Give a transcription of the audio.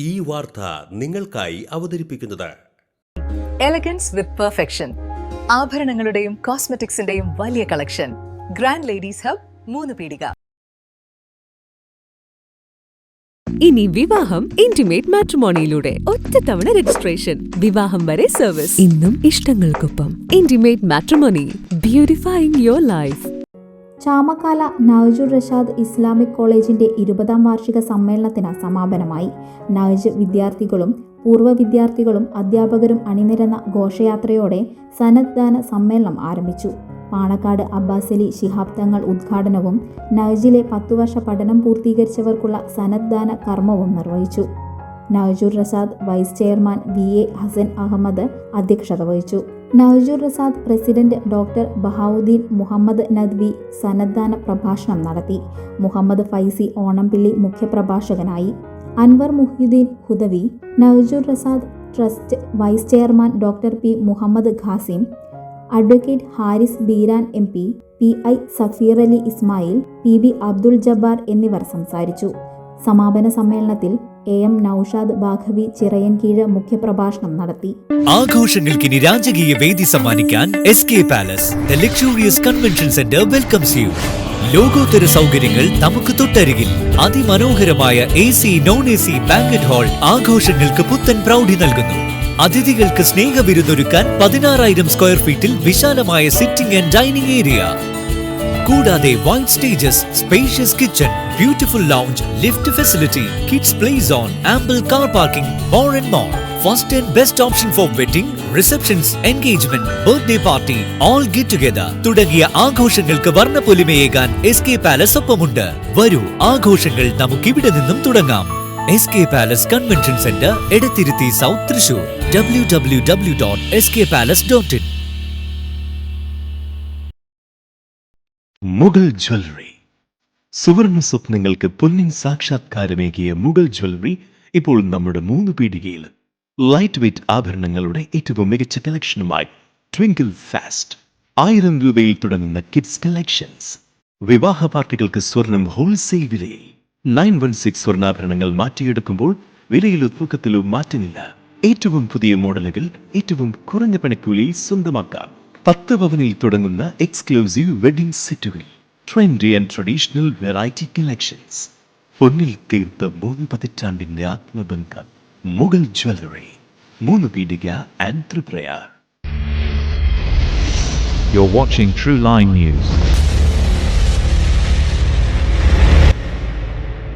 ഈ വാർത്ത നിങ്ങൾക്കായി അവതരിപ്പിക്കുന്നത് എലഗൻസ് വിത്ത് പെർഫെക്ഷൻ. ആഭരണങ്ങളുടെയും കോസ്മെറ്റിക്സിന്റെയും വലിയ കളക്ഷൻ. ഗ്രാൻഡ് ലേഡീസ് ഹബ്, 3 പീടിക. ഇനി വിവാഹം ഇന്റിമേറ്റ് മാട്രിമോണിയിലൂടെ ഒറ്റത്തവണ രജിസ്ട്രേഷൻ, വിവാഹം വരെ സർവീസ്. ഇന്നും ഇഷ്ടങ്ങൾക്കൊപ്പം intimate matrimony, beautifying your life. Chamakkala Najur Rashad Islamic കോളേജിന്റെ 20ാം വാർഷിക സമ്മേളനത്തിന് സമാപനമായി. നഅ്ജ് വിദ്യാർത്ഥികളും പൂർവ്വ വിദ്യാർത്ഥികളും അധ്യാപകരും അണിനിരന്ന ഘോഷയാത്രയോടെ സനദ് ദാന സമ്മേളനം ആരംഭിച്ചു. പാണക്കാട് അബ്ബാസലി ശിഹാബ് തങ്ങൾ ഉദ്ഘാടനവും നഅ്ജിലെ 10 വർഷ പഠനം പൂർത്തീകരിച്ചവർക്കുള്ള സനദ് ദാന കർമ്മവും നിർവഹിച്ചു. Najur Rashad vice chairman VA Hassan Ahammed അധ്യക്ഷത വഹിച്ചു. നഅ്ജുർ റഷാദ് പ്രസിഡന്റ് ഡോക്ടർ ബഹാവുദ്ദീൻ മുഹമ്മദ് നദ്വി സനദ്ദാന പ്രഭാഷണം നടത്തി. മുഹമ്മദ് ഫൈസി ഓണംപിള്ളി മുഖ്യപ്രഭാഷകനായി. Anwar Muhyudheen Hudawi, Najur Rashad trust vice chairman doctor P Muhammad Qasim, advocate Haris Beeran MP, PI Safeer Ali Ismail, PB Abdul Jabbar എന്നിവർ സംസാരിച്ചു. സമാപന സമ്മേളനത്തിൽ AM നൌഷാദ് ബാഖവി ചിറയൻകീഴ് മുഖ്യപ്രഭാഷണം നടത്തി. ആഘോഷങ്ങൾക്കിനി രാജകീയ വേദി സമ്മാനിക്കാൻ SK palace, the luxurious convention centre welcomes U. ലോകോത്തര സൗകര്യങ്ങൾ നമുക്ക് തൊട്ടരികിൽ. അതിമനോഹരമായ AC, non-AC ബാങ്കറ്റ് ഹാൾ ആഘോഷങ്ങൾക്ക് പുത്തൻ പ്രൗഢി നൽകുന്നു. അതിഥികൾക്ക് സ്നേഹവിരുന്നൊരുക്കാൻ 16,000 സ്ക്വയർ ഫീറ്റിൽ വിശാലമായ സിറ്റിംഗ് ആൻഡ് ഡൈനിങ് ഏരിയ. കൂടാതെ wide stages, spacious kitchen, beautiful lounge, lift facility, kids play zone, ample car parking, more and more. First and best option four wedding, receptions, engagement, birthday party, all get together തുടങ്ങിയ ആഘോഷങ്ങൾക്ക് വർണ്ണപ്പൊലിമയേകാൻ SK palace ഒപ്പമുണ്ട്. വരൂ, ആഘോഷങ്ങൾ നമുക്കിവിടെ നിന്നും തുടങ്ങാം. SK palace convention centre, Edathiruthy south, Thrissur. www.skpalace.in. Mughal jewellery. സുവർണ സ്വപ്നങ്ങൾക്ക് പൊന്നിൻ സാക്ഷാത്കാരമേകിയ മുഗൾ ജ്വല്ലറി ഇപ്പോൾ നമ്മുടെ 3 പീടികയിൽ. ലൈറ്റ് വെയ്റ്റ് ആഭരണങ്ങളുടെ ഏറ്റവും മികച്ച കളക്ഷനുമായി ട്വിങ്കിൾ ഫാസ്റ്റ്. 1000 രൂപയിൽ തുടങ്ങുന്ന കിഡ്സ് കളക്ഷൻസ്. വിവാഹ പാർട്ടികൾക്ക് സ്വർണം ഹോൾസെയിൽ വിലയിൽ. 916 സ്വർണ്ണാഭരണങ്ങൾ മാറ്റിയെടുക്കുമ്പോൾ വിലയിലോ തൂക്കത്തിലോ മാറ്റമില്ല. ഏറ്റവും പുതിയ മോഡലുകൾ ഏറ്റവും കുറഞ്ഞ പണിക്കൂലിയിൽ സ്വന്തമാക്കാം. 10 പവനിൽ തുടങ്ങുന്ന എക്സ്ക്ലൂസീവ് വെഡിംഗ് സെറ്റുകൾ. Trendy and traditional variety collections. പൊന്നിൽ തീർത്ത 3 പതിറ്റാണ്ടിന്റെ ആത്മബന്ധം. മുഗൾ ജ്വല്ലറി, 3 പീടിക and Triprayar. You're watching True Line News.